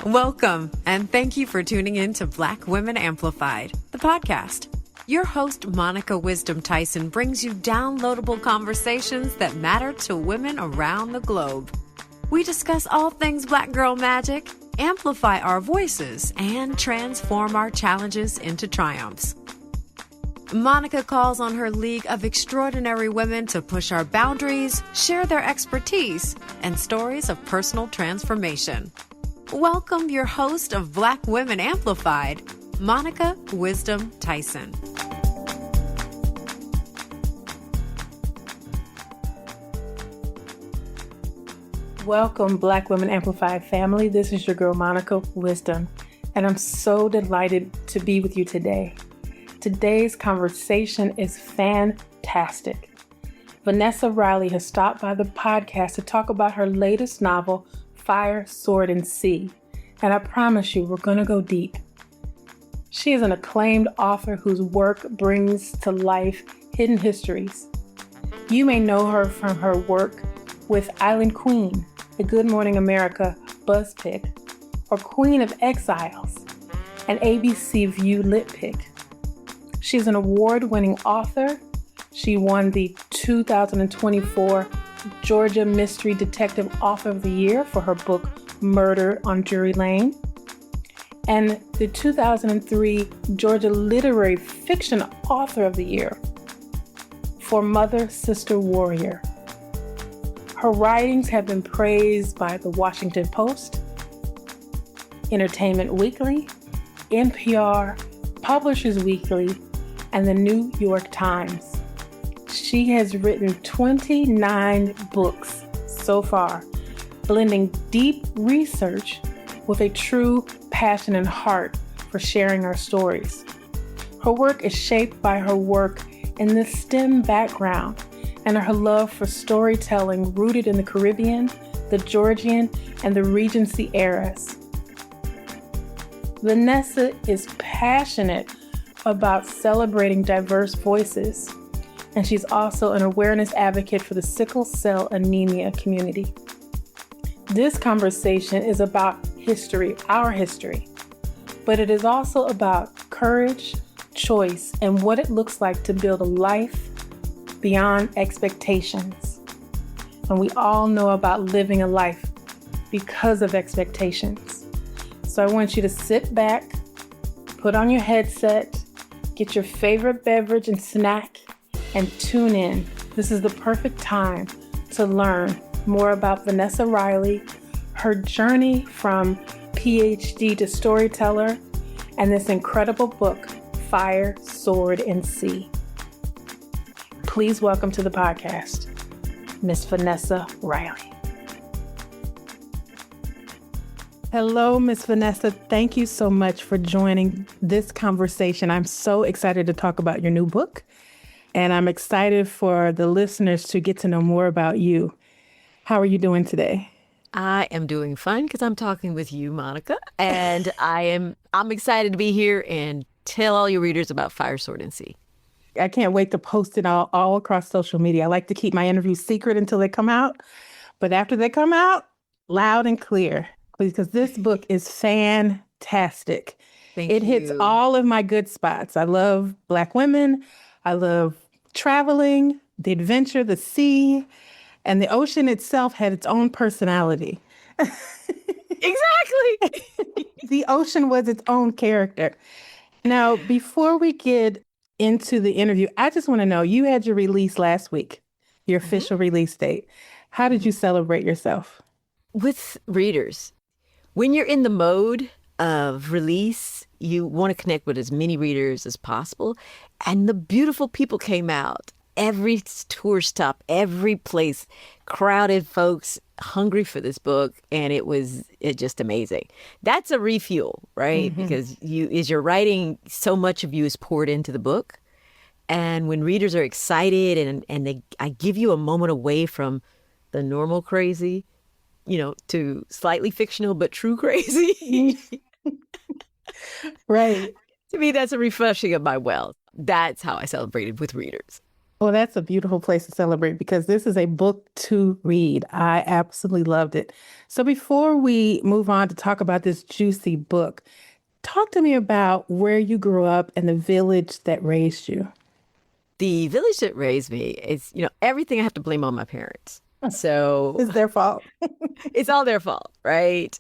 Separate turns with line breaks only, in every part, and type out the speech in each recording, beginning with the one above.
Welcome, and thank you for tuning in to Black Women Amplified, the podcast. Your host, Monica Wisdom Tyson, brings you downloadable conversations that matter to women around the globe. We discuss all things Black girl magic, amplify our voices, and transform our challenges into triumphs. Monica calls on her league of extraordinary women to push our boundaries, share their expertise, and stories of personal transformation. Welcome your host of Black Women Amplified, Monica Wisdom Tyson.
Welcome, Black Women Amplified family. This is your girl, Monica Wisdom, and I'm so delighted to be with you today. Today's conversation is fantastic. Vanessa Riley has stopped by the podcast to talk about her latest novel, Fire, Sword, and Sea. And I promise you, we're going to go deep. She is an acclaimed author whose work brings to life hidden histories. You may know her from her work with Island Queen, the Good Morning America Buzz Pick, or Queen of Exiles, an ABC View Lit Pick. She's an award-winning author. She won the 2024 Georgia Mystery Detective Author of the Year for her book Murder on Drury Lane, and the 2003 Georgia Literary Fiction Author of the Year for Mother, Sister, Warrior. Her writings have been praised by the Washington Post, Entertainment Weekly, NPR, Publishers Weekly, and the New York Times. She has written 29 books so far, blending deep research with a true passion and heart for sharing our stories. Her work is shaped by her work in the STEM background and her love for storytelling rooted in the Caribbean, the Georgian, and the Regency eras. Vanessa is passionate about celebrating diverse voices, and she's also an awareness advocate for the sickle cell anemia community. This conversation is about history, our history, but it is also about courage, choice, and what it looks like to build a life beyond expectations. And we all know about living a life because of expectations. So I want you to sit back, put on your headset, get your favorite beverage and snack, and tune in. This is the perfect time to learn more about Vanessa Riley, her journey from PhD to storyteller, and this incredible book, Fire, Sword, and Sea. Please welcome to the podcast, Miss Vanessa Riley. Hello, Miss Vanessa. Thank you so much for joining this conversation. I'm so excited to talk about your new book, and I'm excited for the listeners to get to know more about you. How are you doing today?
I am doing fine because I'm talking with you, Monica, and I'm excited to be here and tell all your readers about Fire, Sword, and Sea.
I can't wait to post it all across social media. I like to keep my interviews secret until they come out, but after they come out, loud and clear, because this book is fantastic. It hits all of my good spots. I love Black women. I love traveling, the adventure, the sea, and the ocean itself had its own personality.
Exactly.
The ocean was its own character. Now, before we get into the interview, I just want to know, you had your release last week, your official release date. How did you celebrate yourself?
With readers. When you're in the mode of release, you want to connect with as many readers as possible. And the beautiful people came out. Every tour stop, every place, crowded folks hungry for this book, and it just amazing. That's a refuel, right? Mm-hmm. Because you're writing, so much of you is poured into the book, and when readers are excited and I give you a moment away from the normal crazy, to slightly fictional but true crazy.
Right.
To me, that's a refreshing of my well. That's how I celebrated with readers.
Well, that's a beautiful place to celebrate because this is a book to read. I absolutely loved it. So before we move on to talk about this juicy book, talk to me about where you grew up and the village that raised you.
The village that raised me is, everything I have to blame on my parents. So
It's their fault.
it's all their fault, right?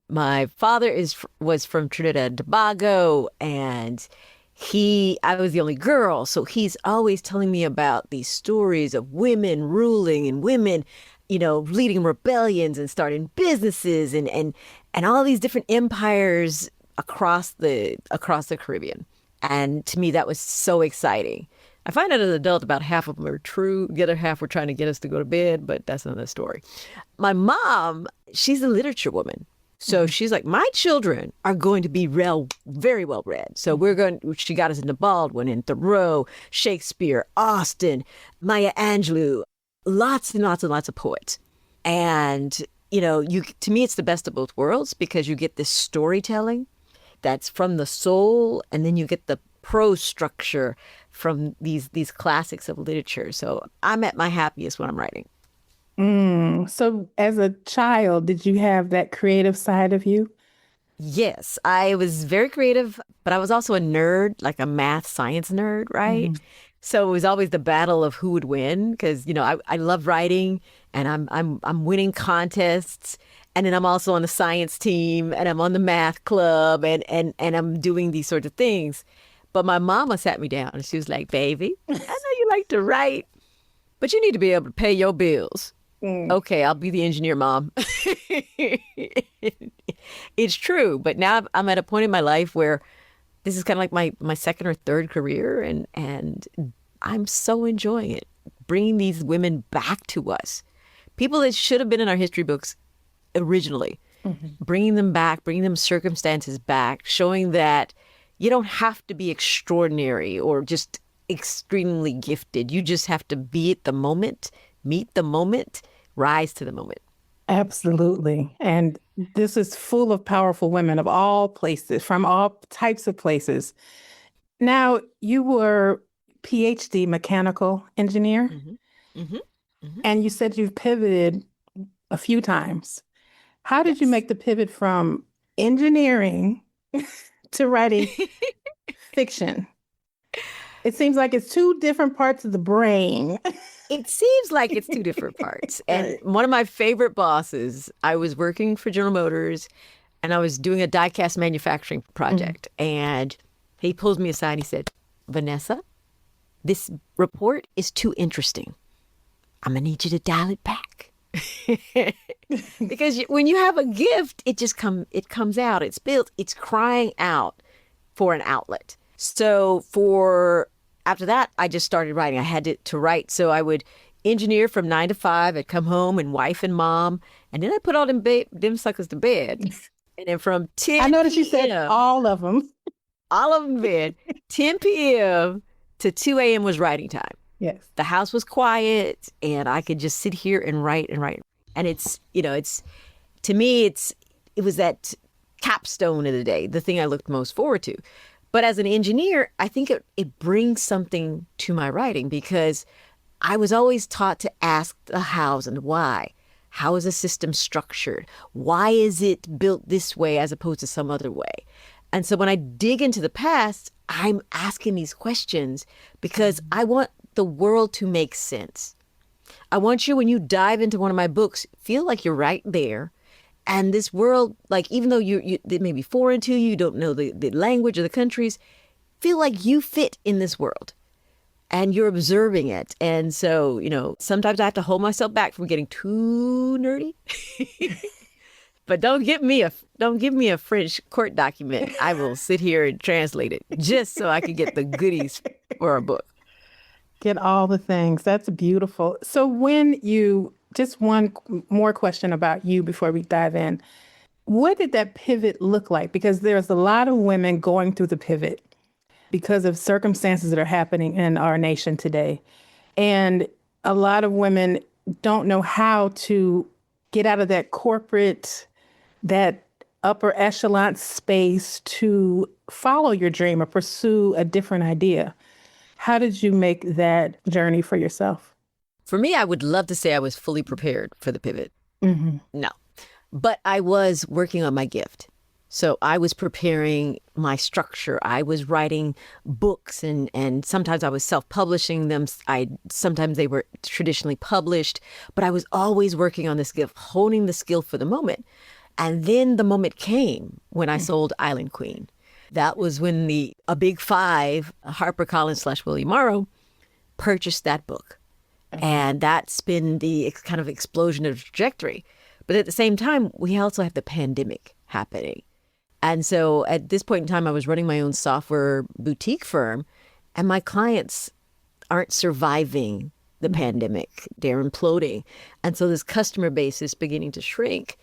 My father was from Trinidad and Tobago, and I was the only girl, so he's always telling me about these stories of women ruling and women, leading rebellions and starting businesses and all these different empires across the Caribbean. And to me, that was so exciting. I find out as an adult about half of them are true. The other half were trying to get us to go to bed, but that's another story. My mom, she's a literature woman. So she's like, my children are going to be very well read. So she got us into Baldwin and Thoreau, Shakespeare, Austen, Maya Angelou, lots and lots and lots of poets. And, to me, it's the best of both worlds because you get this storytelling that's from the soul, and then you get the prose structure from these classics of literature. So I'm at my happiest when I'm writing.
So as a child, did you have that creative side of you?
Yes, I was very creative, but I was also a nerd, like a math science nerd, right? So it was always the battle of who would win because, I love writing and I'm winning contests. And then I'm also on the science team and I'm on the math club and I'm doing these sorts of things. But my mama sat me down and she was like, baby, I know you like to write, but you need to be able to pay your bills. Okay, I'll be the engineer, Mom. It's true. But now I'm at a point in my life where this is kind of like my second or third career. And I'm so enjoying it. Bringing these women back to us. People that should have been in our history books originally. Bringing them back, bringing them circumstances back, showing that you don't have to be extraordinary or just extremely gifted. You just have to be at the moment, meet the moment, rise to the moment.
Absolutely. And this is full of powerful women of all places, from all types of places. Now, you were PhD mechanical engineer, and you said you've pivoted a few times. How did you
Yes.
make the pivot from engineering to writing fiction? It seems like it's two different parts of the brain.
It seems like it's two different parts. And
Right.
one of my favorite bosses, I was working for General Motors and I was doing a die-cast manufacturing project. And he pulls me aside and he said, Vanessa, this report is too interesting. I'm going to need you to dial it back. Because when you have a gift, it comes out, it's built, it's crying out for an outlet. So after that, I just started writing. I had to write. So I would engineer from 9 to 5. I'd come home and wife and mom. And then I put all them suckers to bed. And then from 10
I noticed you said
p.m.
all of them.
all of them in bed, 10 p.m. to 2 a.m. was writing time.
Yes.
The house was quiet and I could just sit here and write and write. And to me, it was that capstone of the day, the thing I looked most forward to. But as an engineer, I think it brings something to my writing because I was always taught to ask the hows and why. How is a system structured? Why is it built this way as opposed to some other way? And so when I dig into the past, I'm asking these questions because I want the world to make sense. I want you, when you dive into one of my books, feel like you're right there. And this world, like, even though it may be foreign to you, you don't know the language or the countries, feel like you fit in this world and you're observing it. And so, sometimes I have to hold myself back from getting too nerdy. But don't give me a French court document. I will sit here and translate it just so I can get the goodies for a book.
Get all the things. That's beautiful. So just one more question about you before we dive in. What did that pivot look like? Because there's a lot of women going through the pivot because of circumstances that are happening in our nation today. And a lot of women don't know how to get out of that upper echelon space to follow your dream or pursue a different idea. How did you make that journey for yourself?
For me, I would love to say I was fully prepared for the pivot.
Mm-hmm.
No, but I was working on my gift. So I was preparing my structure. I was writing books and sometimes I was self-publishing them. Sometimes they were traditionally published, but I was always working on this gift, honing the skill for the moment. And then the moment came when I sold Island Queen. That was when a big five, HarperCollins / Willie Morrow, purchased that book. And that's been the kind of explosion of trajectory. But at the same time, we also have the pandemic happening. And so at this point in time, I was running my own software boutique firm, and my clients aren't surviving the pandemic. They're imploding. And so this customer base is beginning to shrink.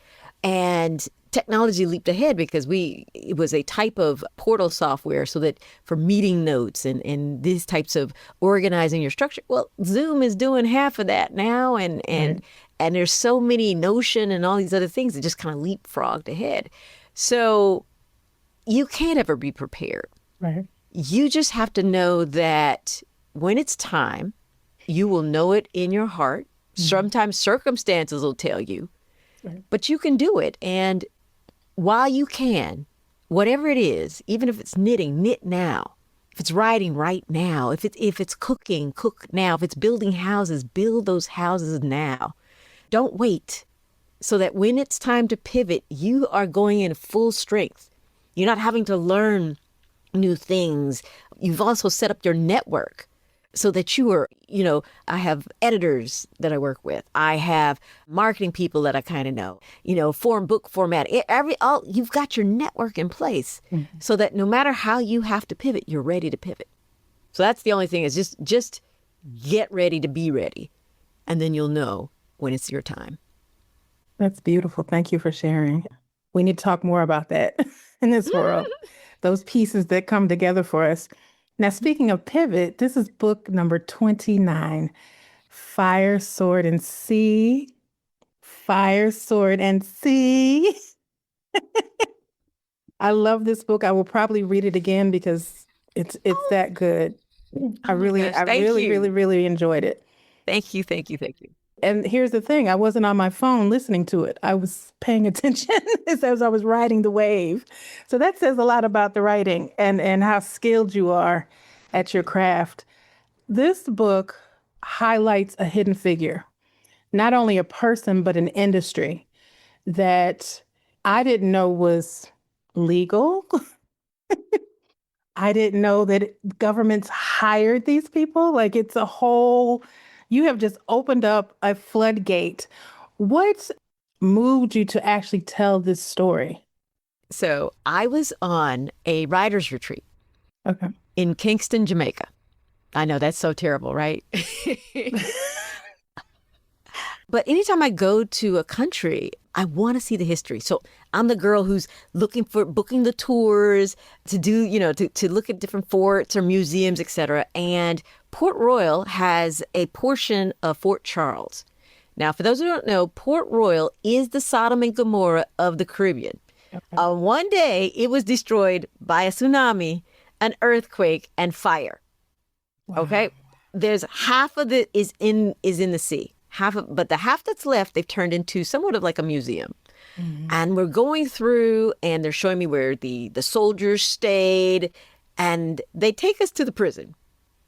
And technology leaped ahead because it was a type of portal software so that for meeting notes and these types of organizing your structure. Well, Zoom is doing half of that now. And there's so many Notion and all these other things that just kind of leapfrogged ahead. So you can't ever be prepared.
Right.
You just have to know that when it's time, you will know it in your heart. Sometimes circumstances will tell you, but you can do it. And while you can, whatever it is, even if it's knitting, knit now. If it's writing, write now. If it's cooking, cook now. If it's building houses, build those houses now. Don't wait. So that when it's time to pivot, you are going in full strength. You're not having to learn new things. You've also set up your network so that you are, I have editors that I work with. I have marketing people that I kind of know, book format. You've got your network in place so that no matter how you have to pivot, you're ready to pivot. So that's the only thing is just get ready to be ready. And then you'll know when it's your time.
That's beautiful. Thank you for sharing. We need to talk more about that in this world, those pieces that come together for us. Now, speaking of pivot, this is book number 29, Fire, Sword, and Sea. Fire, Sword, and Sea. I love this book. I will probably read it again because it's that good. I really enjoyed it.
Thank you.
And here's the thing, I wasn't on my phone listening to it. I was paying attention as I was riding the wave. So that says a lot about the writing and how skilled you are at your craft. This book highlights a hidden figure, not only a person, but an industry that I didn't know was legal. I didn't know that governments hired these people. Like it's a whole... You have just opened up a floodgate. What moved you to actually tell this story?
So I was on a writer's retreat in Kingston, Jamaica. I know that's so terrible, right? But anytime I go to a country, I want to see the history. So I'm the girl who's booking the tours to do, to look at different forts or museums, et cetera. And Port Royal has a portion of Fort Charles. Now, for those who don't know, Port Royal is the Sodom and Gomorrah of the Caribbean. Okay. One day, it was destroyed by a tsunami, an earthquake, and fire. Wow. Okay? There's half of it is in the sea. But the half that's left, they've turned into somewhat of like a museum. Mm-hmm. And we're going through, and they're showing me where the soldiers stayed, and they take us to the prison.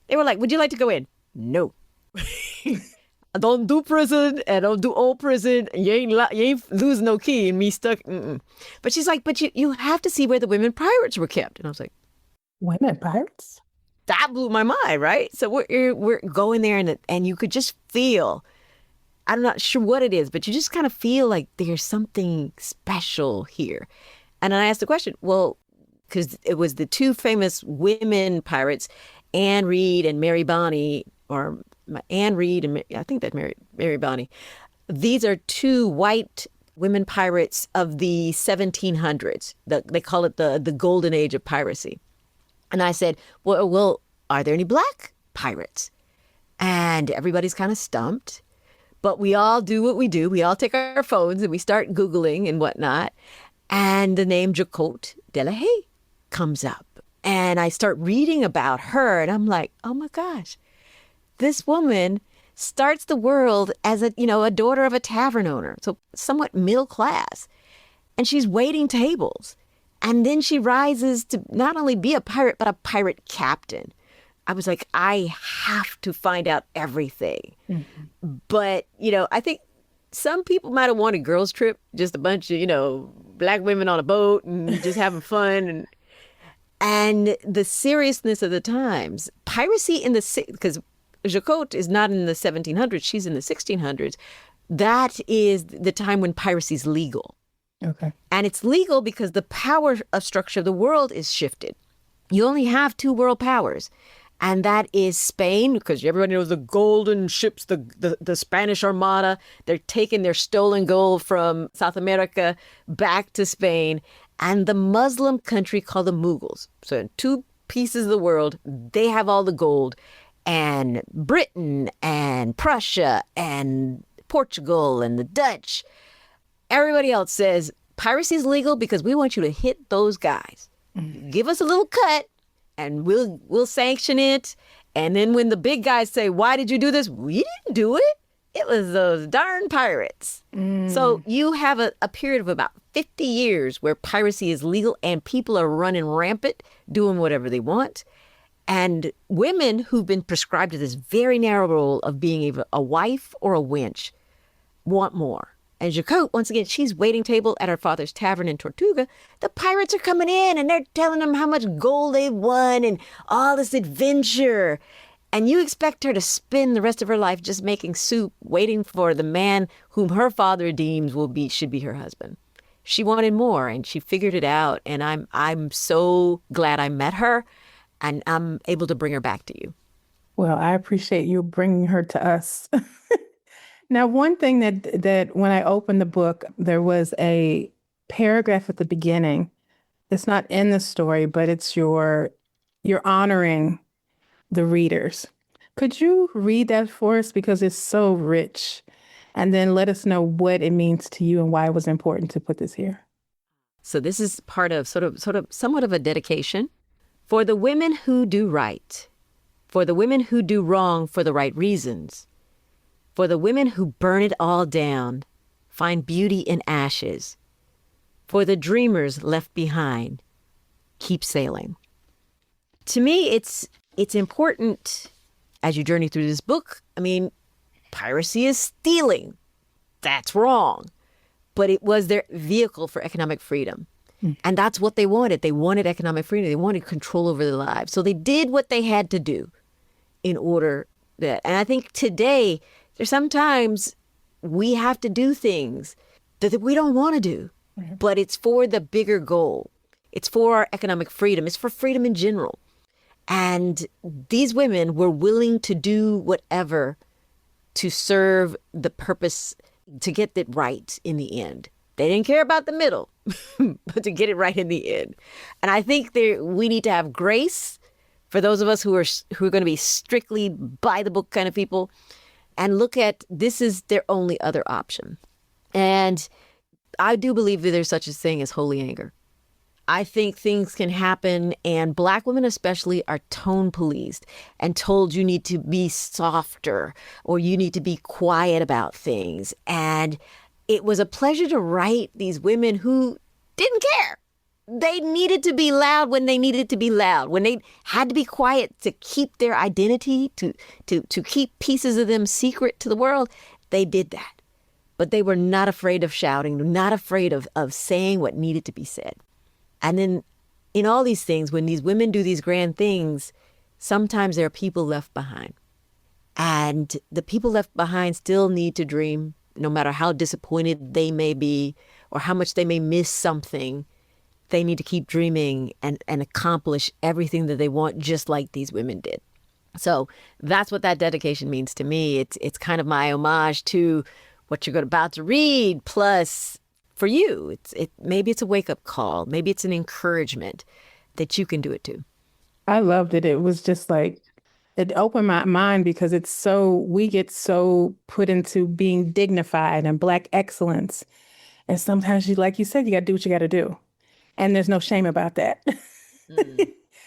They were like, would you like to go in? No. I don't do prison, and I don't do old prison. You ain't lose no key and me stuck. Mm-mm. But she's like, but you have to see where the women pirates were kept. And I was like,
women pirates?
That blew my mind, right? So we're going there, and you could just feel... I'm not sure what it is, but you just kind of feel like there's something special here. And then I asked the question, well, because it was the two famous women pirates, Anne Reid and Mary Bonney, or Anne Reid and I think that Mary Bonney. These are two white women pirates of the 1700s. They call it the golden age of piracy. And I said, well, are there any black pirates? And everybody's kind of stumped. But we all do what we do. We all take our phones and we start Googling and whatnot. And the name Jacquot de la Haye comes up. And I start reading about her and I'm like, oh my gosh, this woman starts the world as a daughter of a tavern owner, so somewhat middle class. And she's waiting tables. And then she rises to not only be a pirate, but a pirate captain. I was like, I have to find out everything. Mm-hmm. But, I think some people might have wanted girls' trip, just a bunch of, Black women on a boat and just having fun. And the seriousness of the times, piracy because Jacquot is not in the 1700s, she's in the 1600s. That is the time when piracy is legal.
Okay.
And it's legal because the power of structure of the world is shifted. You only have two world powers. And that is Spain, because everybody knows the golden ships, the Spanish Armada. They're taking their stolen gold from South America back to Spain. And the Muslim country called the Mughals. So in two pieces of the world, they have all the gold. And Britain and Prussia and Portugal and the Dutch. Everybody else says piracy is legal because we want you to hit those guys. Mm-hmm. Give us a little cut and we'll sanction it. And then when the big guys say, why did you do this? We didn't do it. It was those darn pirates. Mm. So you have a period of about 50 years where piracy is legal and people are running rampant, doing whatever they want. And women who've been prescribed to this very narrow role of being either a wife or a wench want more. And Jacquot, once again, she's waiting table at her father's tavern in Tortuga. The pirates are coming in and they're telling them how much gold they've won and all this adventure. And you expect her to spend the rest of her life just making soup, waiting for the man whom her father deems should be her husband. She wanted more and she figured it out. And I'm so glad I met her and I'm able to bring her back to you.
Well, I appreciate you bringing her to us. Now, one thing that when I opened the book, there was a paragraph at the beginning. It's not in the story, but it's you're honoring the readers. Could you read that for us? Because it's so rich. And then let us know what it means to you and why it was important to put this here.
So this is part of somewhat of a dedication for the women who do right, for the women who do wrong for the right reasons, for the women who burn it all down, find beauty in ashes, for the dreamers left behind, keep sailing. To me, it's important as you journey through this book. I mean, piracy is stealing. That's wrong. But it was their vehicle for economic freedom. And that's what they wanted. They wanted economic freedom. They wanted control over their lives. So they did what they had to do in order that. And I think today, there's sometimes we have to do things that we don't want to do, but it's for the bigger goal. It's for our economic freedom. It's for freedom in general. And these women were willing to do whatever to serve the purpose, to get it right in the end. They didn't care about the middle, but to get it right in the end. And I think we need to have grace for those of us who are going to be strictly by the book kind of people, and look at this is their only other option. And I do believe that there's such a thing as holy anger. I think things can happen, and Black women especially are tone policed and told you need to be softer or you need to be quiet about things. And it was a pleasure to write these women who didn't care. They needed to be loud when they needed to be loud, when they had to be quiet to keep their identity, to keep pieces of them secret to the world. They did that. But they were not afraid of shouting, not afraid of saying what needed to be said. And then in all these things, when these women do these grand things, sometimes there are people left behind. And the people left behind still need to dream, no matter how disappointed they may be or how much they may miss something. They need to keep dreaming and accomplish everything that they want, just like these women did. So that's what that dedication means to me. It's kind of my homage to what you're about to read. Plus, for you, maybe it's a wake-up call. Maybe it's an encouragement that you can do it too.
I loved it. It was just like, it opened my mind because we get so put into being dignified and Black excellence. And sometimes like you said, you got to do what you got to do. And there's no shame about that.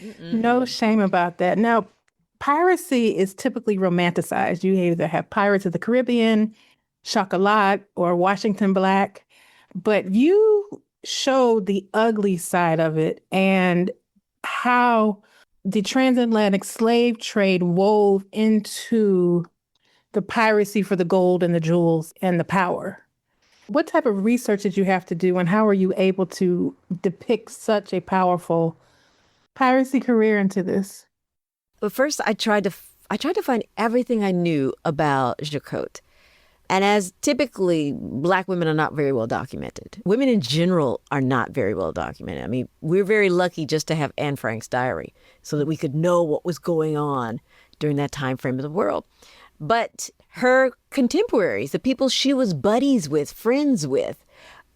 No
Mm-mm-mm.
shame about that. Now, piracy is typically romanticized. You either have Pirates of the Caribbean, Chocolat, or Washington Black, but you showed the ugly side of it and how the transatlantic slave trade wove into the piracy for the gold and the jewels and the power. What type of research did you have to do, and how were you able to depict such a powerful piracy career into this?
But first, I tried to find everything I knew about Jacquot. And as typically, Black women are not very well documented. Women in general are not very well documented. I mean, we're very lucky just to have Anne Frank's diary so that we could know what was going on during that time frame of the world. But her contemporaries, the people she was buddies with, friends with,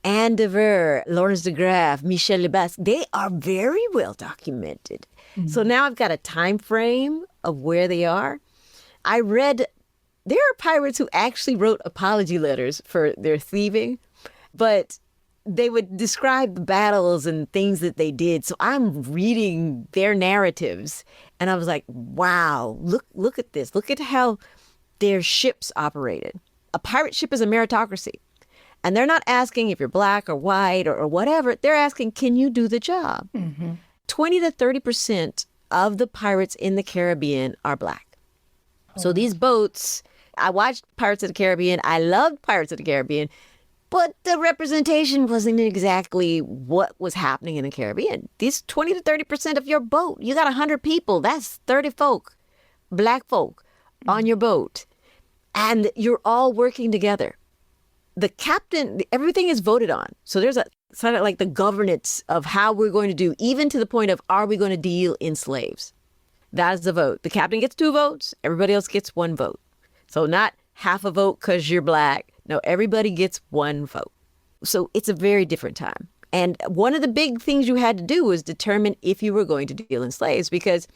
Anne Devere, Lawrence de Graaf, Michel Lebasque, they are very well documented. So now I've got a time frame of where they are. I read there are pirates who actually wrote apology letters for their thieving, but they would describe the battles and things that they did. So I'm reading their narratives and I was like, wow, look at this. Look at how their ships operated. A pirate ship is a meritocracy. And they're not asking if you're Black or white or whatever. They're asking, can you do the job? 20 to 30% of the pirates in the Caribbean are Black. So these boats, I watched Pirates of the Caribbean. I loved Pirates of the Caribbean, but the representation wasn't exactly what was happening in the Caribbean. These 20 to 30% of your boat, you got 100 people. That's 30 folk, Black folk on your boat. And you're all working together. The captain, everything is voted on. So there's a sort of like the governance of how we're going to do, even to the point of, are we going to deal in slaves? That is the vote. The captain gets 2 votes. Everybody else gets 1 vote. So not half a vote because you're Black. No, everybody gets 1 vote. So it's a very different time. And one of the big things you had to do was determine if you were going to deal in slaves, because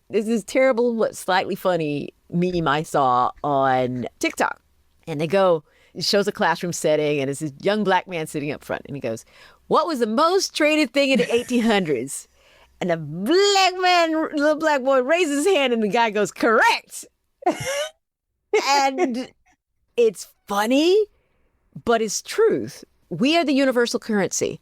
this is terrible, but slightly funny meme I saw on TikTok. And they go, it shows a classroom setting and it's this young Black man sitting up front. And he goes, what was the most traded thing in the 1800s? And the Black man, little Black boy raises his hand and the guy goes, correct. And it's funny, but it's truth. We are the universal currency.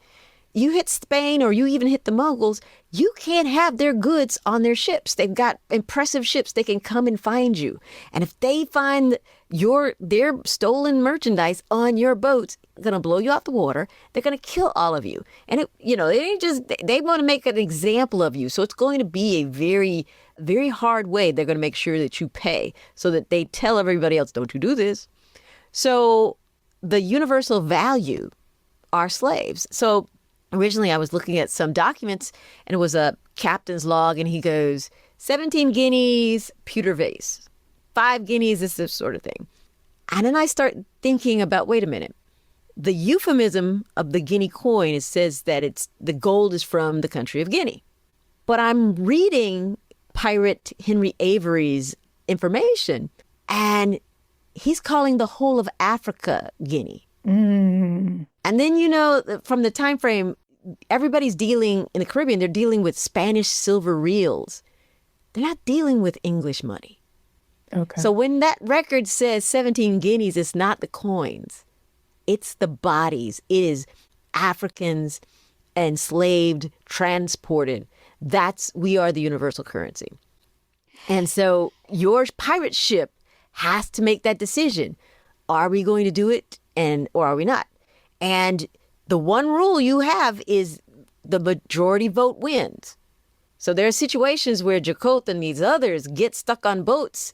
You hit Spain or you even hit the Mongols, you can't have their goods on their ships. They've got impressive ships. They can come and find you. And if they find their stolen merchandise on your boats, they're going to blow you out the water. They're going to kill all of you. And, they want to make an example of you. So it's going to be a very, very hard way. They're going to make sure that you pay so that they tell everybody else, don't you do this. So the universal value are slaves. So originally, I was looking at some documents and it was a captain's log and he goes, 17 guineas, pewter vase, 5 guineas, this sort of thing. And then I start thinking about, wait a minute, the euphemism of the guinea coin, it says that the gold is from the country of Guinea. But I'm reading Pirate Henry Avery's information and he's calling the whole of Africa Guinea. And then, from the time frame, everybody's dealing in the Caribbean, they're dealing with Spanish silver reals. They're not dealing with English money.
Okay.
So when that record says 17 guineas, it's not the coins. It's the bodies. It is Africans enslaved, transported. We are the universal currency. And so your pirate ship has to make that decision. Are we going to do it or are we not? And the one rule you have is the majority vote wins. So there are situations where Jacquot and these others get stuck on boats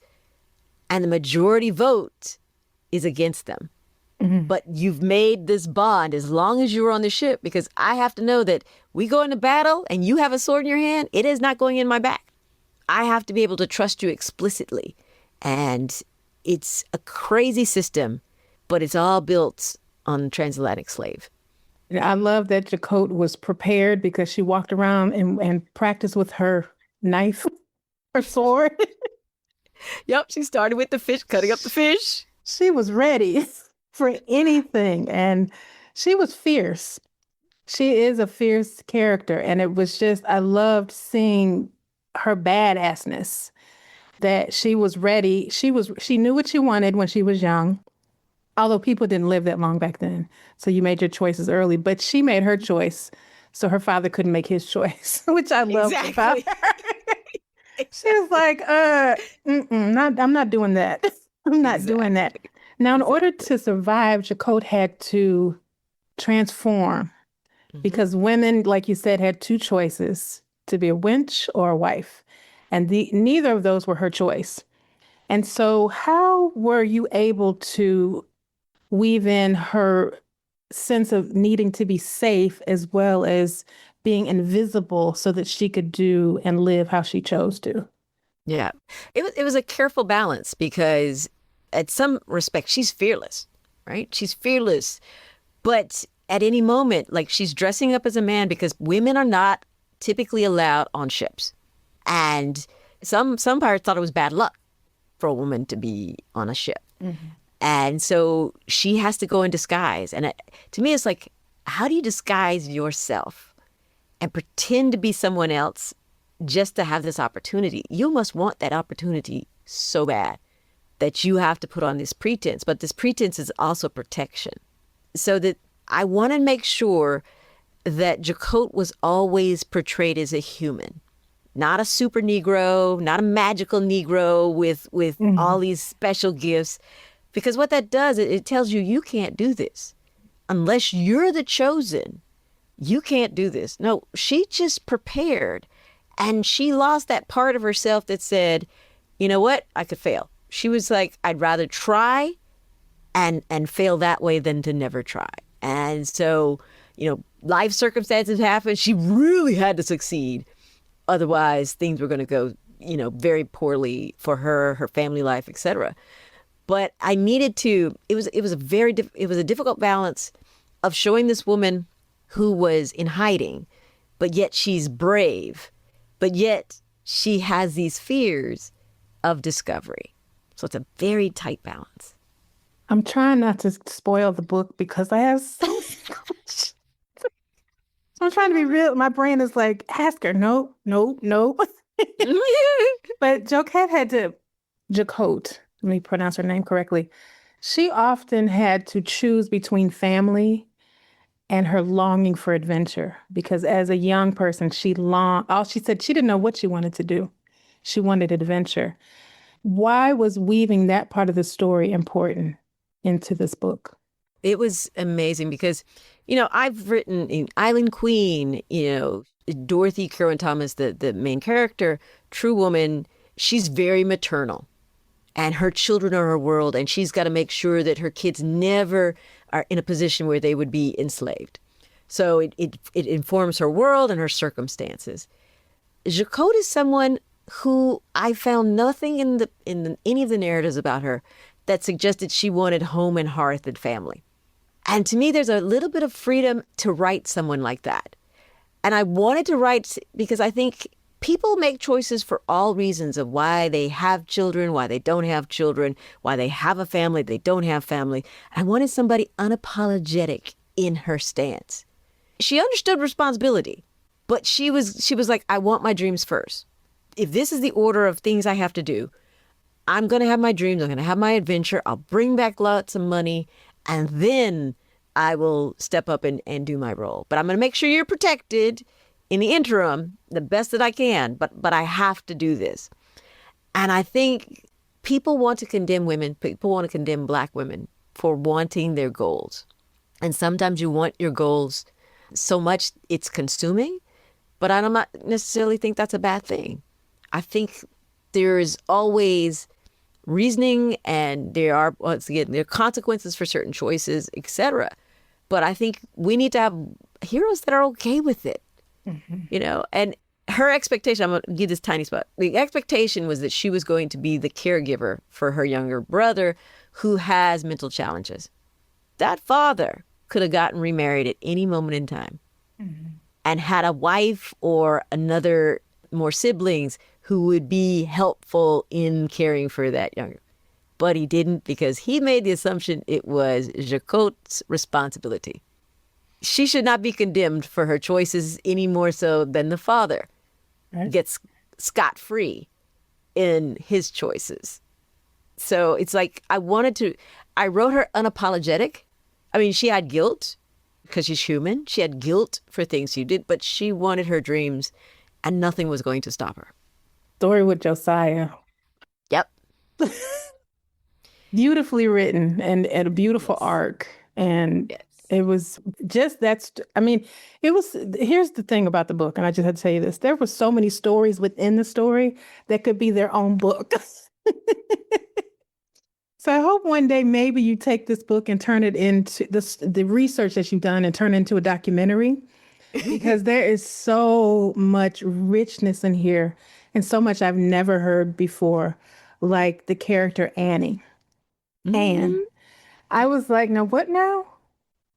and the majority vote is against them. But you've made this bond as long as you're on the ship, because I have to know that we go into battle and you have a sword in your hand, it is not going in my back. I have to be able to trust you explicitly. And it's a crazy system, but it's all built on transatlantic slave.
I love that Jacquot was prepared because she walked around and practiced with her knife, her sword.
Yep, she started with the fish, cutting up the fish.
She was ready for anything. And she was fierce. She is a fierce character. And it was just, I loved seeing her badassness, that she was ready. She knew what she wanted when she was young, although people didn't live that long back then. So you made your choices early, but she made her choice so her father couldn't make his choice, which I love about her. She was like, I'm not doing that. I'm not doing that. Now, in order to survive, Jacquot had to transform because women, like you said, had two choices: to be a wench or a wife. And neither of those were her choice. And so how were you able to weave in her sense of needing to be safe as well as being invisible so that she could do and live how she chose to?
Yeah. It was a careful balance because at some respect, she's fearless, right? She's fearless. But at any moment, like she's dressing up as a man because women are not typically allowed on ships. And some pirates thought it was bad luck for a woman to be on a ship. Mm-hmm. And so she has to go in disguise. And to me, it's like, how do you disguise yourself and pretend to be someone else just to have this opportunity? You must want that opportunity so bad that you have to put on this pretense. But this pretense is also protection. So that I want to make sure that Jacquot was always portrayed as a human, not a super Negro, not a magical Negro with all these special gifts. Because what that does, it tells you can't do this. Unless you're the chosen, you can't do this. No, she just prepared. And she lost that part of herself that said, you know what, I could fail. She was like, I'd rather try and fail that way than to never try. And so, life circumstances happened. She really had to succeed. Otherwise, things were going to go, very poorly for her, her family life, etc. But I needed to. It was a difficult balance of showing this woman who was in hiding, but yet she's brave, but yet she has these fears of discovery. So it's a very tight balance.
I'm trying not to spoil the book because I have so much. So I'm trying to be real. My brain is like, ask her. No. But Jacquot, let me pronounce her name correctly. She often had to choose between family and her longing for adventure, because as a young person, she said she didn't know what she wanted to do. She wanted adventure. Why was weaving that part of the story important into this book?
It was amazing because, I've written Island Queen, Dorothy Kerwin Thomas, the main character, true woman. She's very maternal and her children are her world. And she's got to make sure that her kids never are in a position where they would be enslaved. So it informs her world and her circumstances. Jacquot is someone who I found nothing in any of the narratives about her that suggested she wanted home and hearth and family. And to me, there's a little bit of freedom to write someone like that. And I wanted to write because I think people make choices for all reasons of why they have children, why they don't have children, why they have a family, they don't have family. I wanted somebody unapologetic in her stance. She understood responsibility, but she was like, I want my dreams first. If this is the order of things I have to do, I'm going to have my dreams. I'm going to have my adventure. I'll bring back lots of money. And then I will step up and do my role. But I'm going to make sure you're protected in the interim, the best that I can. But I have to do this. And I think people want to condemn women. People want to condemn Black women for wanting their goals. And sometimes you want your goals so much it's consuming. But I don't necessarily think that's a bad thing. I think there is always reasoning and there are consequences for certain choices, etc. But I think we need to have heroes that are okay with it, and her expectation, I'm going to give this tiny spot. The expectation was that she was going to be the caregiver for her younger brother who has mental challenges. That father could have gotten remarried at any moment in time and had a wife or another more siblings who would be helpful in caring for that younger. But he didn't because he made the assumption it was Jacquot's responsibility. She should not be condemned for her choices any more so than the father gets scot-free in his choices. So it's like I wrote her unapologetic. I mean, she had guilt because she's human. She had guilt for things she did, but she wanted her dreams and nothing was going to stop her.
Story with Josiah.
Yep.
Beautifully written and a beautiful arc. And it was just here's the thing about the book. And I just had to tell you this. There were so many stories within the story that could be their own book. So I hope one day maybe you take this book and turn it into the research that you've done and turn it into a documentary, because there is so much richness in here and so much I've never heard before, like the character Annie. Anne. I was like, now what now?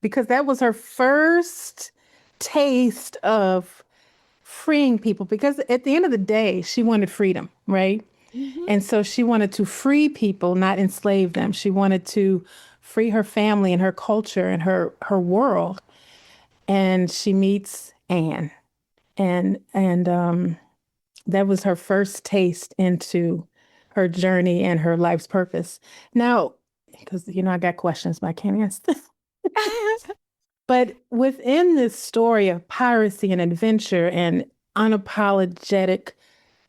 Because that was her first taste of freeing people, because at the end of the day, she wanted freedom, right? And so she wanted to free people, not enslave them. She wanted to free her family and her culture and her world. And she meets Anne. And that was her first taste into her journey and her life's purpose. Now, because, I got questions, but I can't answer. But within this story of piracy and adventure and unapologetic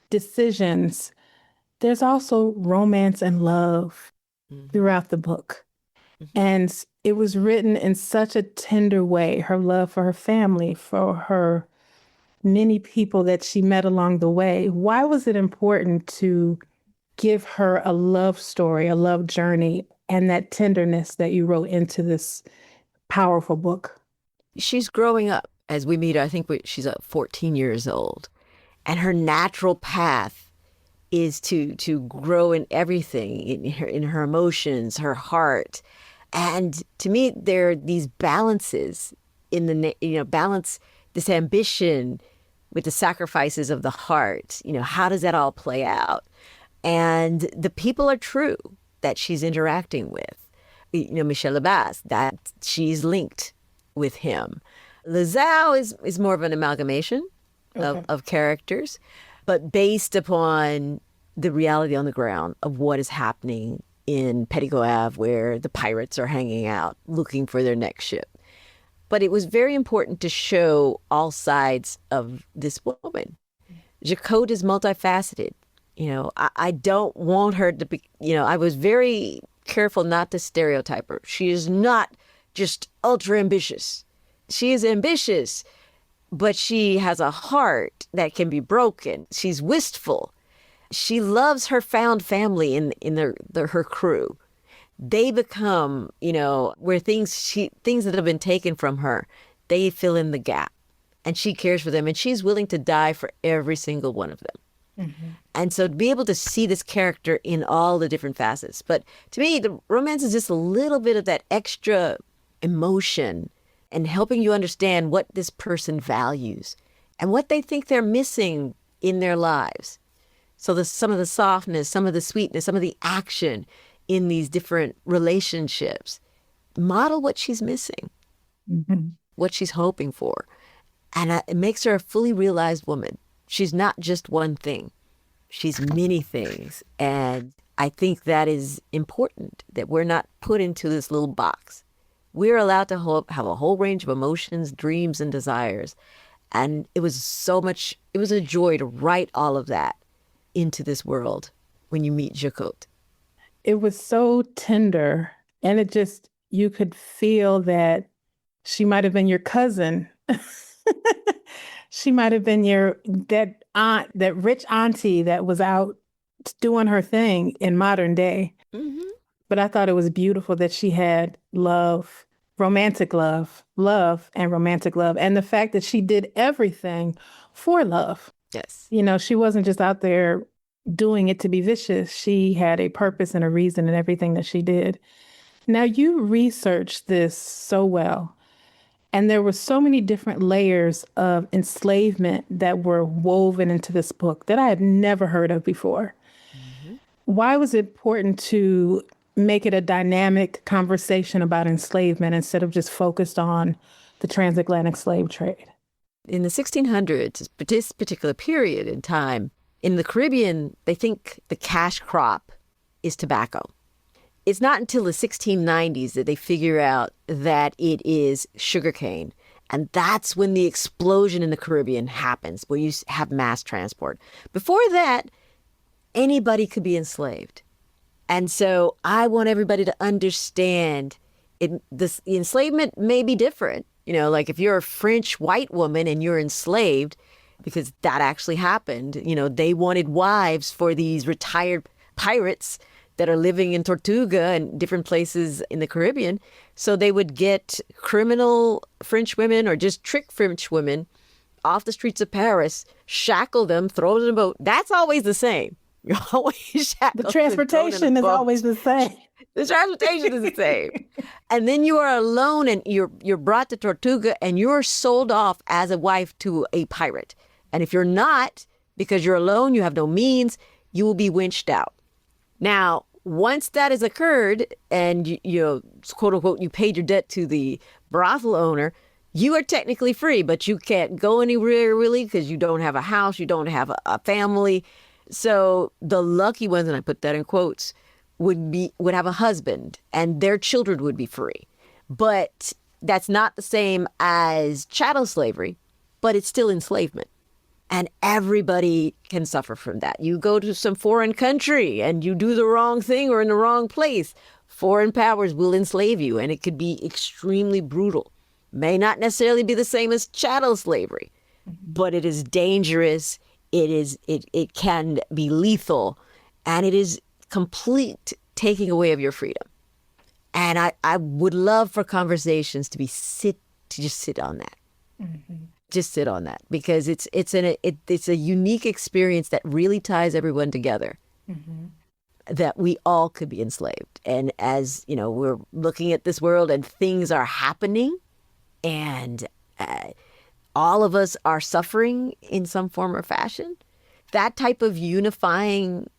decisions, there's also romance and love throughout the book. And it was written in such a tender way. Her love for her family, for her many people that she met along the way. Why was it important to give her a love story, a love journey, and that tenderness that you wrote into this powerful book?
She's growing up as we meet her. I think she's 14 years old. And her natural path is to grow in everything, in her emotions, her heart. And to me, there are these balances in balance this ambition with the sacrifices of the heart. How does that all play out? And the people are true that she's interacting with. Michel Abbas, that she's linked with him. Lazao is more of an amalgamation of characters, but based upon the reality on the ground of what is happening in Petticoat Ave, where the pirates are hanging out looking for their next ship. But it was very important to show all sides of this woman. Jacquot is multifaceted. I don't want her to be, I was very careful not to stereotype her. She is not just ultra ambitious. She is ambitious, but she has a heart that can be broken. She's wistful. She loves her found family in her crew. They become, where things that have been taken from her, they fill in the gap. And she cares for them, and she's willing to die for every single one of them. And so to be able to see this character in all the different facets. But to me, the romance is just a little bit of that extra emotion and helping you understand what this person values and what they think they're missing in their lives. So some of the softness, some of the sweetness, some of the action in these different relationships model what she's missing, what she's hoping for. And it makes her a fully realized woman. She's not just one thing. She's many things. And I think that is important, that we're not put into this little box. We're allowed to have a whole range of emotions, dreams, and desires. And it was a joy to write all of that into this world when you meet Jacquot.
It was so tender. And you could feel that she might have been your cousin. She might have been that aunt, that rich auntie that was out doing her thing in modern day. But I thought it was beautiful that she had love, romantic love and romantic love. And the fact that she did everything for love.
Yes.
She wasn't just out there doing it to be vicious. She had a purpose and a reason in everything that she did. Now, you researched this so well. And there were so many different layers of enslavement that were woven into this book that I had never heard of before. Why was it important to make it a dynamic conversation about enslavement instead of just focused on the transatlantic slave trade?
In the 1600s, this particular period in time, In the Caribbean, they think the cash crop is tobacco. It's not until the 1690s that they figure out that it is sugarcane. And that's when the explosion in the Caribbean happens, where you have mass transport. Before that, anybody could be enslaved. And so I want everybody to understand the enslavement may be different. You know, like if you're a French white woman and you're enslaved, because that actually happened, you know, they wanted wives for these retired pirates that are living in Tortuga and different places in the Caribbean. So they would get criminal French women or just trick French women off the streets of Paris, shackle them, throw them in a boat. That's always the same. You're always shackled.
The transportation is always the same.
The transportation is the same. And then you are alone and you're brought to Tortuga and you're sold off as a wife to a pirate. And if you're not, because you're alone, you have no means, you will be winched out. Now, once that has occurred and you quote unquote, you paid your debt to the brothel owner, you are technically free, but you can't go anywhere really because you don't have a house, you don't have a family. So the lucky ones, and I put that in quotes, would have a husband and their children would be free. But that's not the same as chattel slavery, but it's still enslavement. And everybody can suffer from that. You go to some foreign country and you do the wrong thing or in the wrong place. Foreign powers will enslave you, and it could be extremely brutal. May not necessarily be the same as chattel slavery, but it is dangerous. It can be lethal, and it is complete taking away of your freedom. And I would love for conversations to just sit on that. Mm-hmm. Just sit on that, because it's a unique experience that really ties everyone together. Mm-hmm. That we all could be enslaved. And as you know, we're looking at this world and things are happening, and all of us are suffering in some form or fashion. That type of unifying,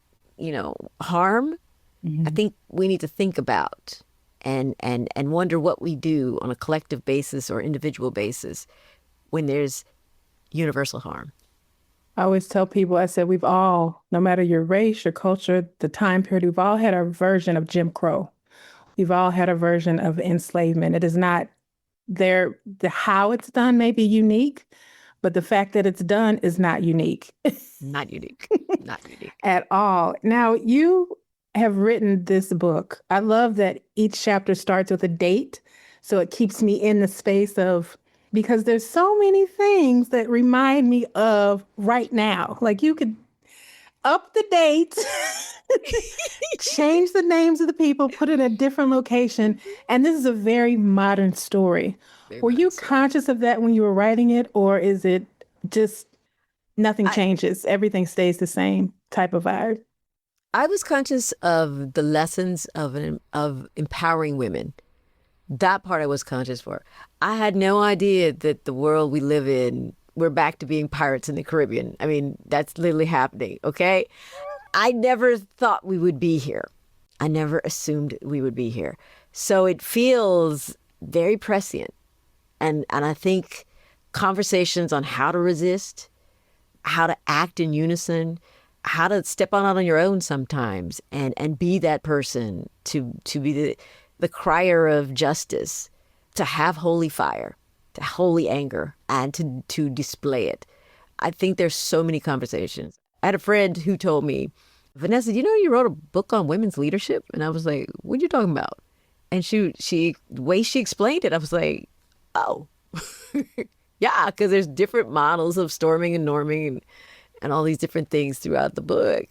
harm, mm-hmm. I think we need to think about and wonder what we do on a collective basis or individual basis when there's universal harm.
I always tell people, I said, we've all, no matter your race, your culture, the time period, we've all had a version of Jim Crow. We've all had a version of enslavement. It is not there. The how it's done may be unique, but the fact that it's done is not unique.
Not unique. Not unique.
At all. Now, you have written this book. I love that each chapter starts with a date, so it keeps me in the space of, because there's so many things that remind me of right now. Like you could up the date, change the names of the people, put it in a different location. And this is a very modern story. Were you conscious of that when you were writing it, or is it just nothing changes, everything stays the same type of vibe?
I was conscious of the lessons of empowering women. That part I was conscious for. I had no idea that the world we live in, we're back to being pirates in the Caribbean. I mean, that's literally happening, okay? I never thought we would be here. I never assumed we would be here. So it feels very prescient. And I think conversations on how to resist, how to act in unison, how to step out on your own sometimes and be that person to be the crier of justice, to have holy fire, to holy anger, and to display it. I think there's so many conversations. I had a friend who told me, Vanessa, you wrote a book on women's leadership? And I was like, what are you talking about? And the way she explained it, I was like, oh, yeah, because there's different models of storming and norming and all these different things throughout the book.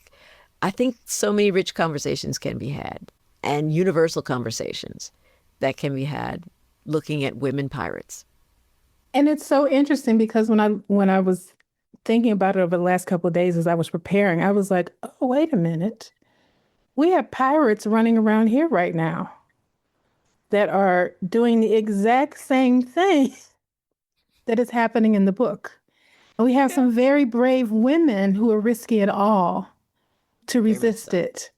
I think so many rich conversations can be had, and universal conversations that can be had looking at women pirates.
And it's so interesting because when I was thinking about it over the last couple of days as I was preparing, I was like, oh, wait a minute. We have pirates running around here right now that are doing the exact same thing that is happening in the book. And we have some very brave women who are risking it all to resist it.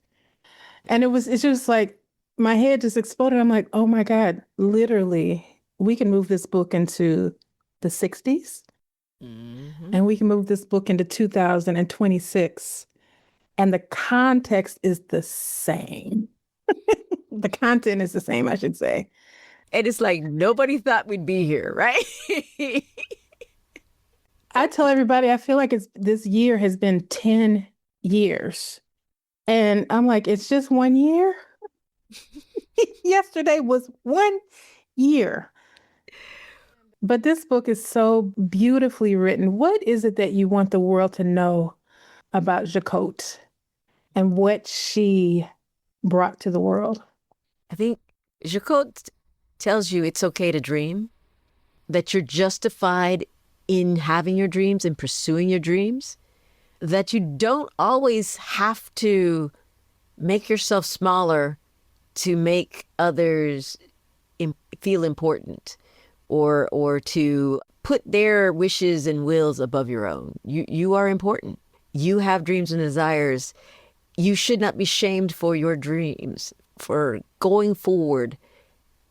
And it's just like, my head just exploded. I'm like, oh my God, literally, we can move this book into the 60s. And we can move this book into 2026. And the context is the same. The content is the same, I should say.
And it's like nobody thought we'd be here, right?
I tell everybody, I feel like this year has been 10 years. And I'm like, it's just 1 year? Yesterday was 1 year. But this book is so beautifully written. What is it that you want the world to know about Jacote and what she brought to the world?
I think Jacote tells you it's okay to dream, that you're justified in having your dreams and pursuing your dreams, that you don't always have to make yourself smaller to make others feel important or to put their wishes and wills above your own. You are important. You have dreams and desires. You should not be shamed for your dreams, for going forward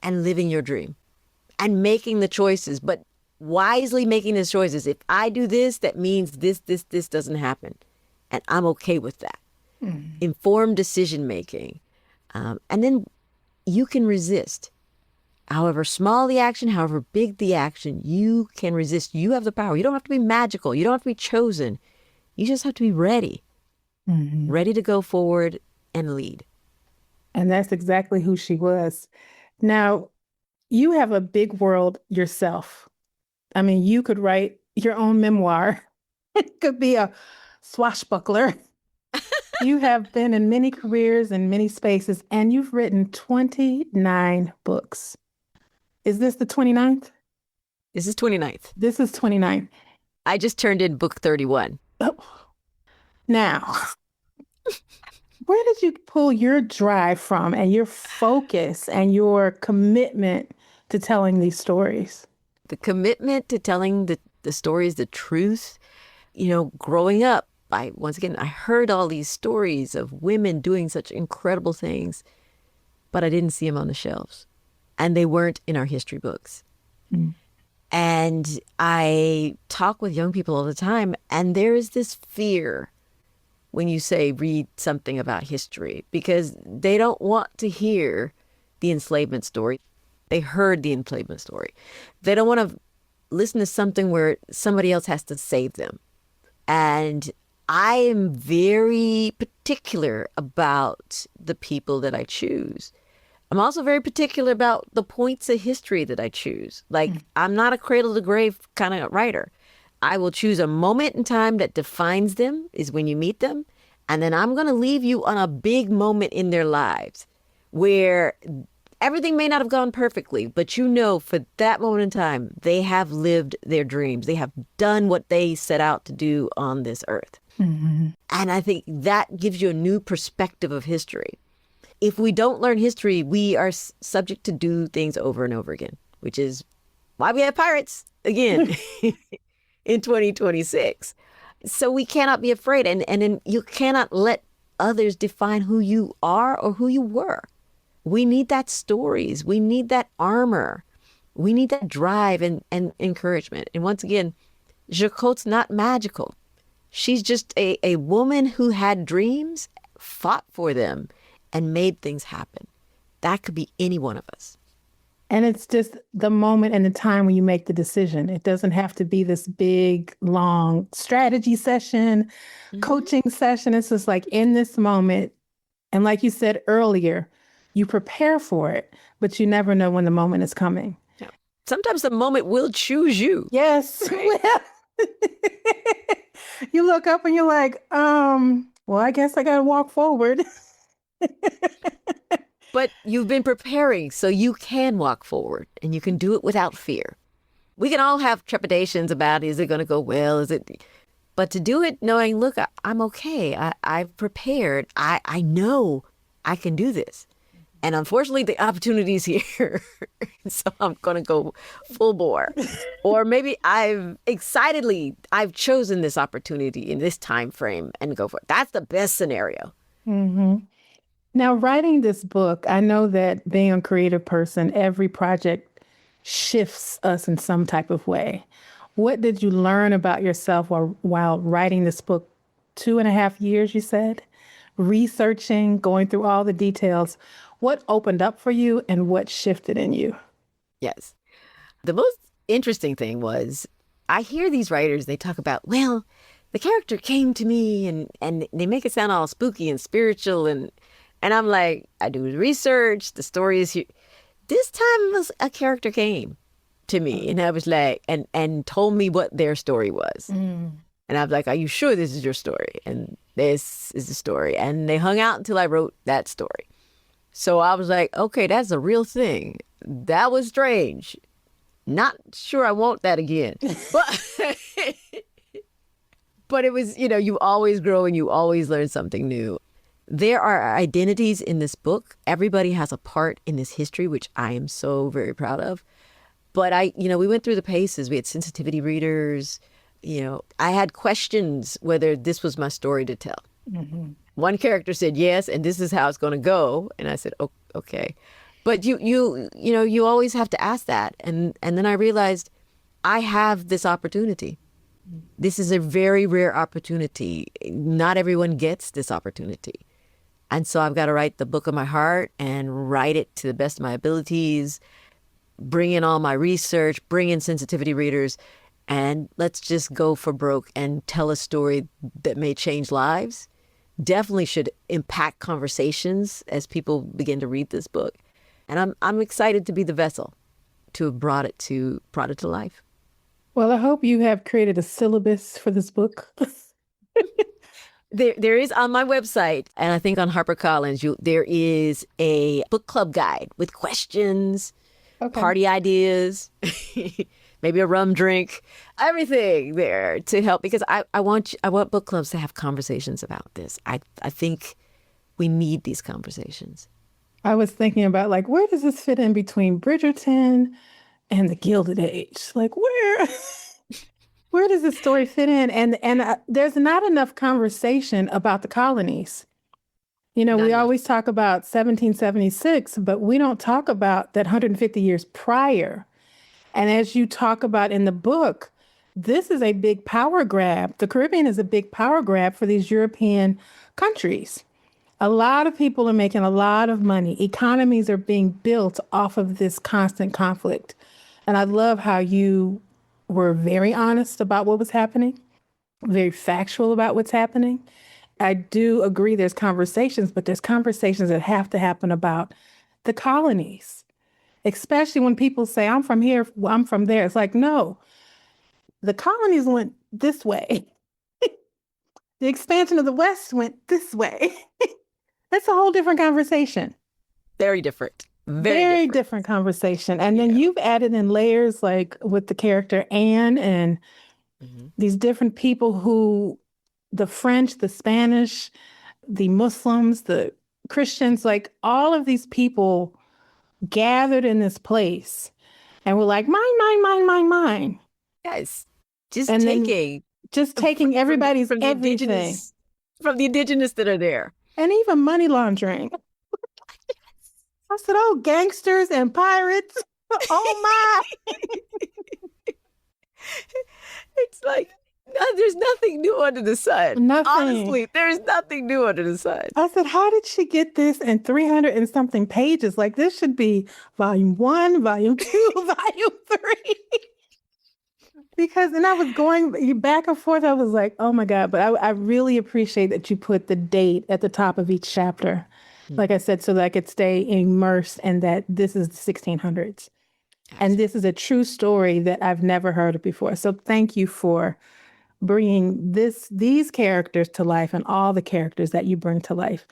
and living your dream and making the choices, but wisely making the choices. If I do this, that means this doesn't happen. And I'm okay with that. Informed decision making. And then you can resist. However small the action, however big the action, you can resist. You have the power. You don't have to be magical. You don't have to be chosen. You just have to be ready. Ready to go forward and lead.
And that's exactly who she was. Now, you have a big world yourself. I mean, you could write your own memoir. It could be a swashbuckler. You have been in many careers and many spaces, and you've written 29 books. Is this the 29th?
This is 29th.
This is 29.
I just turned in book 31.
Oh. Now, where did you pull your drive from and your focus and your commitment to telling these stories?
The commitment to telling the stories, the truth. You know, growing up, I heard all these stories of women doing such incredible things, but I didn't see them on the shelves. And they weren't in our history books. And I talk with young people all the time, and there is this fear when you say read something about history, because they don't want to hear the enslavement story. They heard the enslavement story. They don't want to listen to something where somebody else has to save them. And I am very particular about the people that I choose. I'm also very particular about the points of history that I choose. Like, I'm not a cradle to grave kind of writer. I will choose a moment in time that defines them, is when you meet them. And then I'm going to leave you on a big moment in their lives where everything may not have gone perfectly, but you know, for that moment in time, they have lived their dreams. They have done what they set out to do on this earth. And I think that gives you a new perspective of history. If we don't learn history, we are subject to do things over and over again, which is why we have pirates again in 2026. So we cannot be afraid. And then you cannot let others define who you are or who you were. We need that stories. We need that armor. We need that drive and encouragement. And once again, Jacote's not magical. She's just a woman who had dreams, fought for them, and made things happen. That could be any one of us.
And it's just the moment and the time when you make the decision. It doesn't have to be this big, long strategy session, coaching session. It's just like in this moment. And like you said earlier, you prepare for it, but you never know when the moment is coming.
Yeah. Sometimes the moment will choose you.
Yes. Right. You look up and you're like, well, I guess I got to walk forward.
But you've been preparing, so you can walk forward and you can do it without fear. We can all have trepidations about, is it going to go well? Is it? But to do it knowing, look, I'm okay. I've prepared. I know I can do this. And unfortunately, the opportunity's here. So I'm going to go full bore. Or maybe I've chosen this opportunity in this time frame and go for it. That's the best scenario.
Now, writing this book, I know that being a creative person, every project shifts us in some type of way. What did you learn about yourself while writing this book? 2.5 years, you said? Researching, going through all the details. What opened up for you and what shifted in you?
Yes. The most interesting thing was I hear these writers, they talk about, well, the character came to me and they make it sound all spooky and spiritual. And I'm like, I do the research, the story is here. This time a character came to me and I was like, and told me what their story was. And I was like, are you sure this is your story? And this is the story. And they hung out until I wrote that story. So I was like, okay, that's a real thing. That was strange. Not sure I want that again. But it was, you always grow and you always learn something new. There are identities in this book. Everybody has a part in this history, which I am so very proud of. But we went through the paces. We had sensitivity readers. I had questions whether this was my story to tell. Mm-hmm. One character said yes, and this is how it's going to go. And I said, okay. But you always have to ask that. And then I realized I have this opportunity. This is a very rare opportunity. Not everyone gets this opportunity. And so I've got to write the book of my heart and write it to the best of my abilities, bring in all my research, bring in sensitivity readers, and let's just go for broke and tell a story that may change lives. Definitely should impact conversations as people begin to read this book. And I'm excited to be the vessel to have brought it to life.
Well, I hope you have created a syllabus for this book.
There is on my website, and I think on HarperCollins, there is a book club guide with questions, party ideas, maybe a rum drink, everything there to help, because I want book clubs to have conversations about this. I think we need these conversations.
I was thinking about, where does this fit in between Bridgerton and the Gilded Age? Where does this story fit in? And there's not enough conversation about the colonies. We always talk about 1776, but we don't talk about that 150 years prior. And as you talk about in the book, this is a big power grab. The Caribbean is a big power grab for these European countries. A lot of people are making a lot of money. Economies are being built off of this constant conflict. And I love how you were very honest about what was happening, very factual about what's happening. I do agree there's conversations, but there's conversations that have to happen about the colonies, especially when people say, I'm from here, I'm from there. It's like, no, the colonies went this way. The expansion of the West went this way. That's a whole different conversation.
Very different.
Very different conversation. And then you've added in layers with the character Anne and these different people who, the French, the Spanish, the Muslims, the Christians, all of these people gathered in this place and were like, mine.
Yes. Just taking
everybody's
from
everything.
From the indigenous that are there.
And even money laundering. I said, gangsters and pirates. Oh, my.
It's like, there's nothing new under the sun.
Nothing.
Honestly, there's nothing new under the sun.
I said, how did she get this in 300 and something pages? This should be volume 1, volume 2, volume 3. And I was going back and forth. I was like, oh my God. But I really appreciate that you put the date at the top of each chapter. Like I said, so that I could stay immersed and that this is the 1600s. Absolutely. And this is a true story that I've never heard of before. So thank you for bringing these characters to life and all the characters that you bring to life.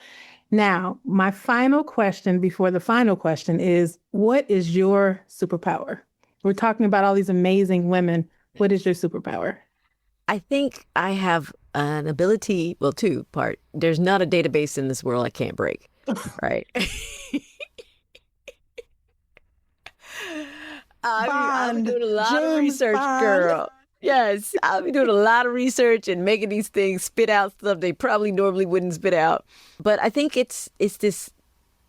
Now, my final question before the final question is, what is your superpower? We're talking about all these amazing women. What is your superpower?
I think I have an ability, two part. There's not a database in this world I can't break, right? I've been doing a lot of research, girl. Yes, I'll be doing a lot of research and making these things spit out stuff they probably normally wouldn't spit out. But I think it's an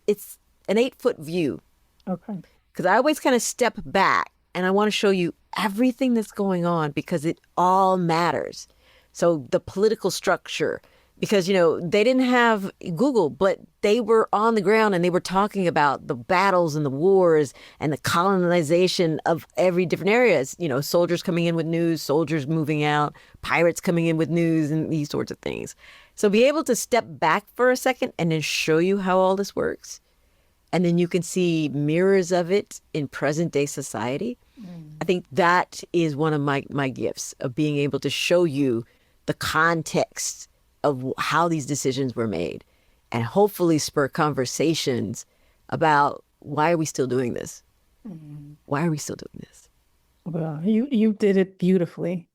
8-foot view.
Okay.
Because I always kind of step back and I want to show you everything that's going on because it all matters. So the political structure, because, they didn't have Google, but they were on the ground and they were talking about the battles and the wars and the colonization of every different areas, soldiers coming in with news, soldiers moving out, pirates coming in with news and these sorts of things. So be able to step back for a second and then show you how all this works. And then you can see mirrors of it in present day society. I think that is one of my gifts of being able to show you the context of how these decisions were made and hopefully spur conversations about why are we still doing this? Why are we still doing this?
Well, you did it beautifully.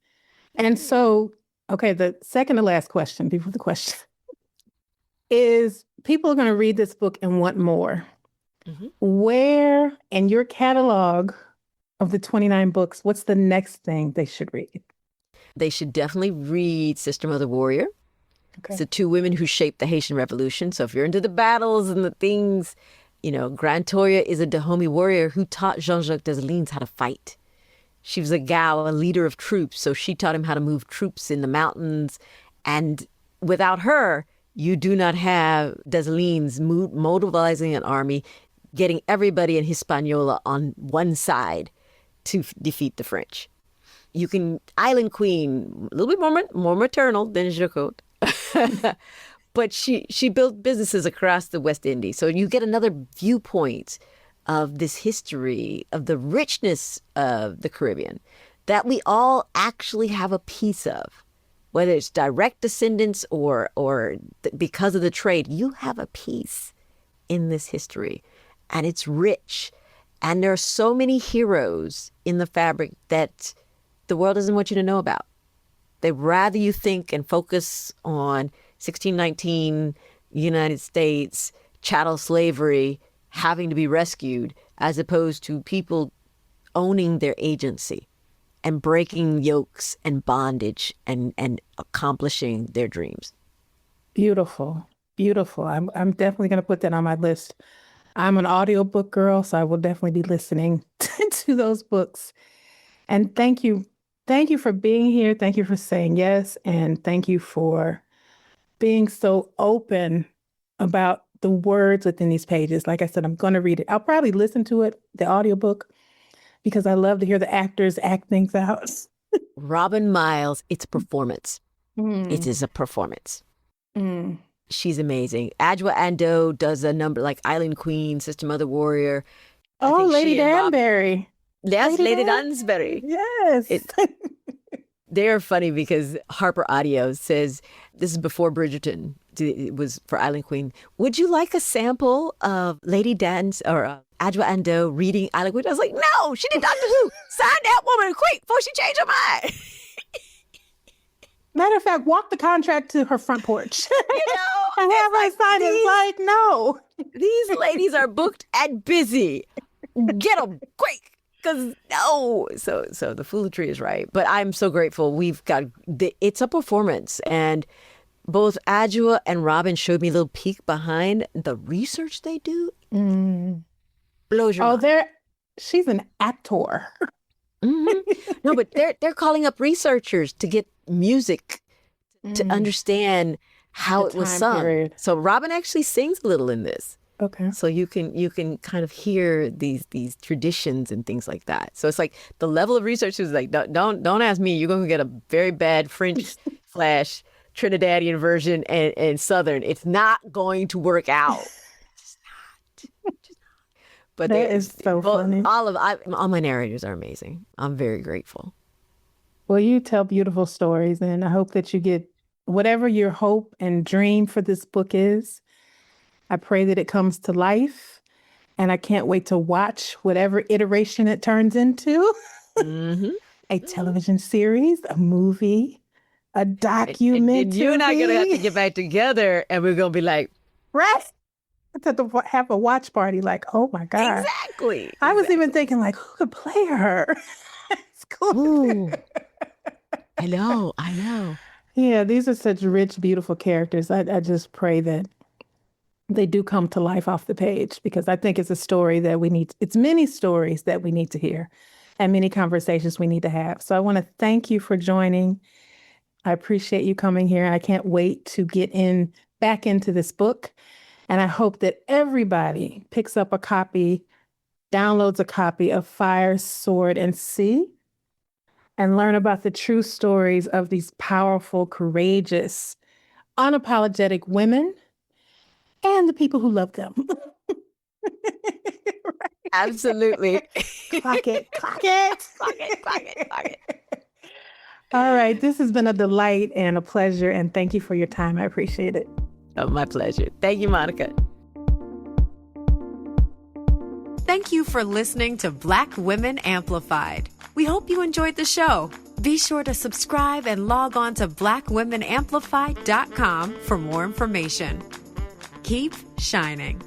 And so, okay, the second to last question before the question is people are going to read this book and want more. Where in your catalog of the 29 books, what's the next thing they should read?
They should definitely read Sister Mother Warrior. Okay. It's the two women who shaped the Haitian Revolution. So if you're into the battles and the things, Grand Toya is a Dahomey warrior who taught Jean-Jacques Dessalines how to fight. She was a gal, a leader of troops. So she taught him how to move troops in the mountains. And without her, you do not have Dessalines mobilizing an army, getting everybody in Hispaniola on one side to defeat the French. You can, Island Queen, a little bit more maternal than Jacquot. But she built businesses across the West Indies. So you get another viewpoint of this history, of the richness of the Caribbean, that we all actually have a piece of. Whether it's direct descendants or because of the trade, you have a piece in this history. And it's rich. And there are so many heroes in the fabric that the world doesn't want you to know about. They'd rather you think and focus on 1619, United States, chattel slavery, having to be rescued, as opposed to people owning their agency and breaking yokes and bondage and accomplishing their dreams.
Beautiful. Beautiful. I'm definitely going to put that on my list. I'm an audiobook girl, so I will definitely be listening to those books. And thank you. Thank you for being here. Thank you for saying yes. And thank you for being so open about the words within these pages. Like I said, I'm going to read it. I'll probably listen to it, the audiobook, because I love to hear the actors act things out.
Robin Miles, it's performance. It is a performance. She's amazing. Adjoa Andoh does a number like Island Queen, Sister Mother Warrior.
Oh, Lady Danbury.
Yes, Lady Danbury.
Yes.
They're funny because Harper Audio says, this is before Bridgerton, it was for Island Queen. Would you like a sample of Lady Dan's or Adjoa Andoh reading Island Queen? I was like, no, she did Doctor Who. Sign that woman quick before she changed her mind.
Matter of fact, walk the contract to her front porch. And have her sign it. Like, no.
These ladies are booked and busy. Get them quick. Because no. So the foolery is right. But I'm so grateful. We've got, it's a performance. And both Adjoa and Robin showed me a little peek behind the research they do. Blows your mind.
She's an actor.
No, but they're calling up researchers to get music to understand how it was sung. Period. So Robin actually sings a little in this.
Okay.
So you can kind of hear these traditions and things like that. So it's like the level of research is like, don't ask me. You're going to get a very bad French / Trinidadian version and Southern. It's not going to work out. It's not. But
that is so funny.
All my narrators are amazing. I'm very grateful.
Well, you tell beautiful stories, and I hope that you get whatever your hope and dream for this book is. I pray that it comes to life, and I can't wait to watch whatever iteration it turns into. A television series, a movie, a documentary.
And you and I are going to have to get back together, and we're going to be like,
right? To have a watch party, like, oh my God.
Exactly.
I was even thinking, like, who could play her? It's cool.
I know.
Yeah, these are such rich, beautiful characters. I just pray that they do come to life off the page, because I think it's a story that it's many stories that we need to hear. and many conversations we need to have. So I want to thank you for joining. I appreciate you coming here. I can't wait to get back into this book. And I hope that everybody picks up a copy, downloads a copy of Fire, Sword, and Sea, and learn about the true stories of these powerful, courageous, unapologetic women and the people who love them.
Right. Absolutely.
Clock it, clock it.
Clock it, clock it, clock it.
All right. This has been a delight and a pleasure. And thank you for your time. I appreciate it.
Oh, my pleasure. Thank you, Monica.
Thank you for listening to Black Women Amplified. We hope you enjoyed the show. Be sure to subscribe and log on to blackwomenamplified.com for more information. Keep shining.